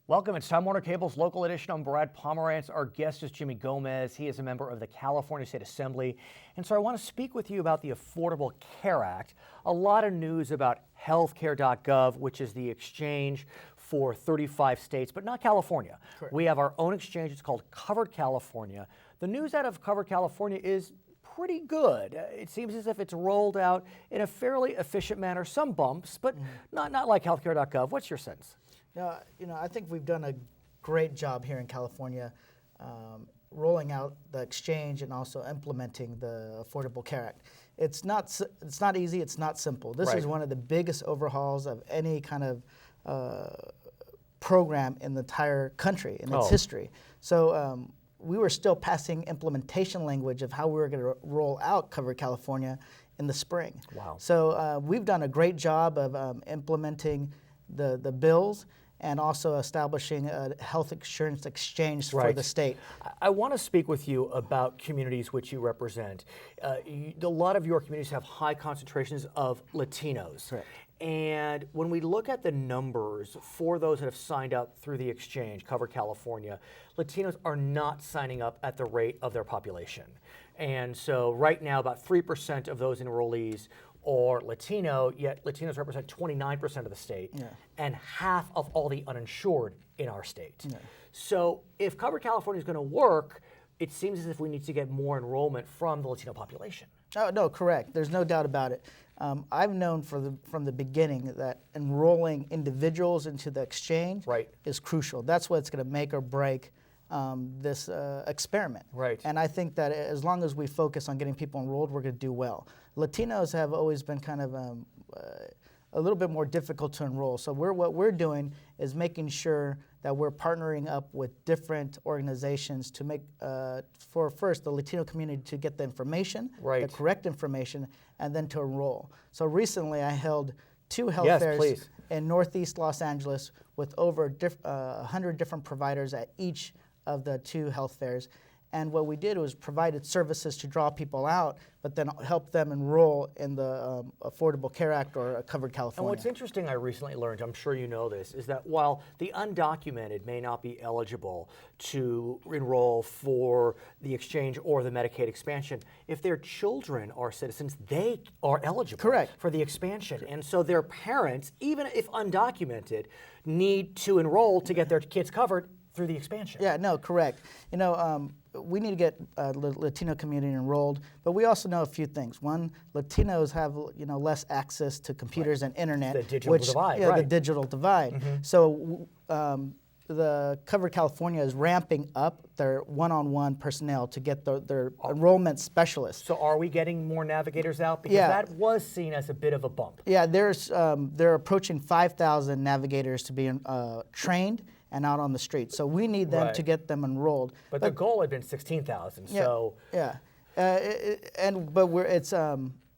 Welcome. It's Time Warner Cable's Local Edition. I'm Brad Pomerance. Our guest is Jimmy Gomez. He is a member of the California State Assembly. And so I want to speak with you about the Affordable Care Act. A lot of news about healthcare.gov, which is the exchange for 35 states, but not California. Correct. We have our own exchange. It's called Covered California. The news out of Covered California is pretty good. It seems as if it's rolled out in a fairly efficient manner. Some bumps, but not like healthcare.gov. What's your sense? I think we've done a great job here in California rolling out the exchange and also implementing the Affordable Care Act. It's not easy. It's not simple. This is one of the biggest overhauls of any kind of program in the entire country in its history. So we were still passing implementation language of how we were going to roll out Covered California in the spring. Wow. So we've done a great job of implementing the bills and also establishing a health insurance exchange for the state. I want to speak with you about communities which you represent. A lot of your communities have high concentrations of Latinos. Correct. And when we look at the numbers for those that have signed up through the exchange, Cover California, Latinos are not signing up at the rate of their population. And so right now, about 3% of those enrollees are Latino, yet Latinos represent 29% of the state and half of all the uninsured in our state. So if Cover California is going to work, it seems as if we need to get more enrollment from the Latino population. Oh, no, correct. There's no doubt about it. I've known from the beginning that enrolling individuals into the exchange is crucial. That's what's going to make or break this experiment. And I think that as long as we focus on getting people enrolled, we're going to do well. Latinos have always been kind of a little bit more difficult to enroll. So what we're doing is making sure that we're partnering up with different organizations to make, for first, the Latino community to get the information, the correct information, and then to enroll. So recently I held 2 health fairs in Northeast Los Angeles with over 100 different providers at each of the 2 health fairs. And what we did was provided services to draw people out, but then help them enroll in the Affordable Care Act or Covered California. And what's interesting, I recently learned, I'm sure you know this, is that while the undocumented may not be eligible to enroll for the exchange or the Medicaid expansion, if their children are citizens, they are eligible for the expansion. And so their parents, even if undocumented, need to enroll to get their kids covered through the expansion. Yeah, no, correct. We need to get Latino community enrolled, but we also know a few things. One, Latinos have less access to computers and internet, the digital divide. The digital divide. So the Covered California is ramping up their one-on-one personnel to get their enrollment specialists. So are we getting more navigators out? Because that was seen as a bit of a bump. Yeah, they're approaching 5,000 navigators to be trained and out on the street. So we need them to get them enrolled. But the goal had been 16,000. So but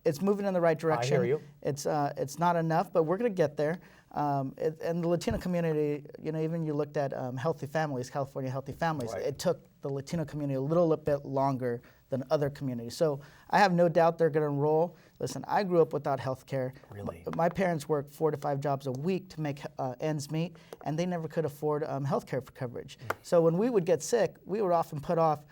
it's moving in the right direction. I hear you. It's not enough, but we're going to get there. And the Latino community, even you looked at Healthy Families, California Healthy Families. It took the Latino community a little bit longer than other communities. So I have no doubt they're going to enroll. Listen, I grew up without health care. Really? My parents worked 4 to 5 jobs a week to make ends meet, and they never could afford health care coverage. So when we would get sick, we would often put off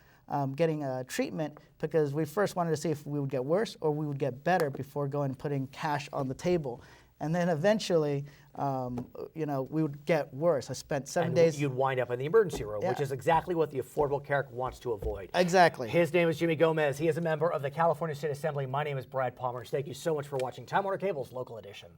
getting treatment because we first wanted to see if we would get worse or we would get better before going and putting cash on the table. And then eventually, we would get worse. I spent 7 days. You'd wind up in the emergency room, which is exactly what the Affordable Care Act wants to avoid. Exactly. His name is Jimmy Gomez. He is a member of the California State Assembly. My name is Brad Palmer. Thank you so much for watching Time Warner Cable's Local Edition.